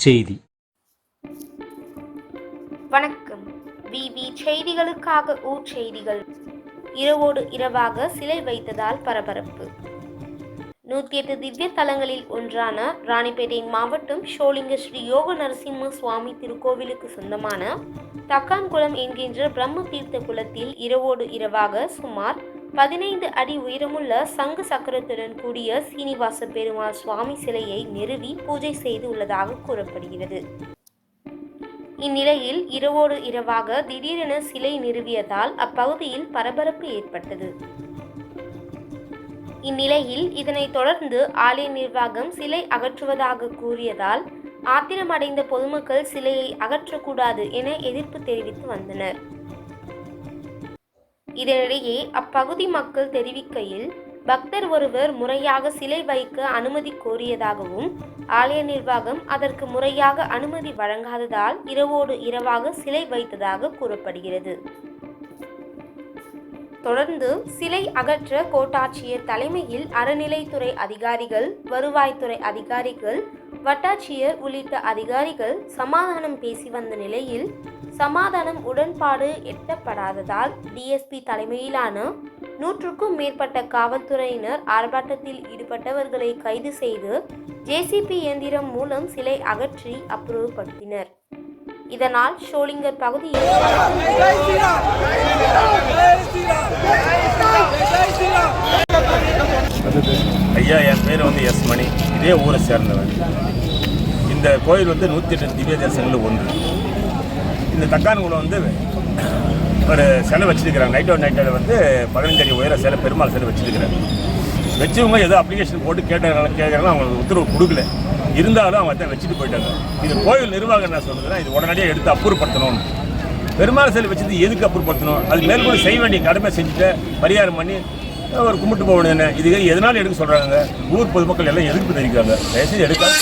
செய்தி. வணக்கம். விவி செய்திகளுக்காக செய்திகள். இரவோடு இரவாக சிலை வைத்ததால் பரபரப்பு. 108 திவ்ய தலங்களில் ஒன்றான ராணிப்பேட்டை மாவட்டம் ஷோலிங்க ஸ்ரீ யோக நரசிம்ம சுவாமி திருக்கோவிலுக்கு சொந்தமான தக்கான்குளம் என்கின்ற பிரம்ம தீர்த்த குளத்தில் இரவோடு இரவாக சுமார் 15 அடி உயரமுள்ள சங்கு சக்கரத்துடன் கூடிய சீனிவாச பெருமாள் சுவாமி சிலையை நிறுவி பூஜை செய்து உள்ளதாக கூறப்படுகிறது. இந்நிலையில் இரவோடு இரவாக திடீரென சிலை நிறுவியதால் அப்பகுதியில் பரபரப்பு ஏற்பட்டது. இந்நிலையில் இதனைத் தொடர்ந்து ஆலய நிர்வாகம் சிலை அகற்றுவதாக கூறியதால் ஆத்திரமடைந்த பொதுமக்கள் சிலையை அகற்றக்கூடாது என எதிர்ப்பு தெரிவித்து வந்தனர். இதனிடையே அப்பகுதி மக்கள் தெரிவிக்கையில், பக்தர் ஒருவர் முறையாக சிலை வைக்க அனுமதி கோரியதாகவும் ஆலய நிர்வாகம் அதற்கு முறையாக அனுமதி வழங்காததால் இரவோடு இரவாக சிலை வைத்ததாக கூறப்படுகிறது. தொடர்ந்து சிலை அகற்ற கோட்டாட்சியர் தலைமையில் அறநிலைத்துறை அதிகாரிகள், வருவாய்த்துறை அதிகாரிகள், வட்டாட்சியர் உள்ளிட்ட அதிகாரிகள் சமாதானம் பேசி வந்த நிலையில் சமாதானம் உடன்பாடு எட்டப்படாததால் டிஎஸ்பி தலைமையிலான 100க்கும் மேற்பட்ட காவல்துறையினர் ஆர்ப்பாட்டத்தில் ஈடுபட்டவர்களை கைது செய்து ஜேசிபி இயந்திரம் மூலம் சிலை அகற்றி அப்புறப்படுத்தினர். இதனால் ஷோலிங்கர் பகுதியில் ஐயா, என் பேர் எஸ் மணி. இதே ஊரை சேர்ந்தவன். இந்த கோயில் 108 திவ்ய தேசங்களில் ஒன்று. இந்த தக்கான்குளம் ஒரு சிலை வச்சுருக்கிறாங்க. நைட்டோட 15 அடி உயர சிலை, பெருமாள் சிலை வச்சுருக்கிறாங்க. வச்சவங்க ஏதோ அப்ளிகேஷன் போட்டு கேட்குறாங்க, அவங்களுக்கு உத்தரவு கொடுக்கல. இருந்தாலும் அவங்க அதை வச்சுட்டு போயிட்டாங்க. இது கோயில் நிர்வாகம் என்ன சொல்லுதுன்னா, இது உடனடியாக எடுத்து அப்புறப்படுத்தணும்னு. பெருமாள் சிலை வச்சது எதுக்கு அப்புறப்படுத்தணும்? அது மேற்கொண்டு செய்ய வேண்டிய கடமை செஞ்சுட்டு பரிகாரம் பண்ணி ஒரு கும்பிட்டு போகணும். என்ன இது எதனால எடுக்க சொல்கிறாங்க? ஊர் பொதுமக்கள் எல்லாம் எதிர்ப்பு தெரிவிக்கிறாங்க. தயவுசெய்து எடுக்காது.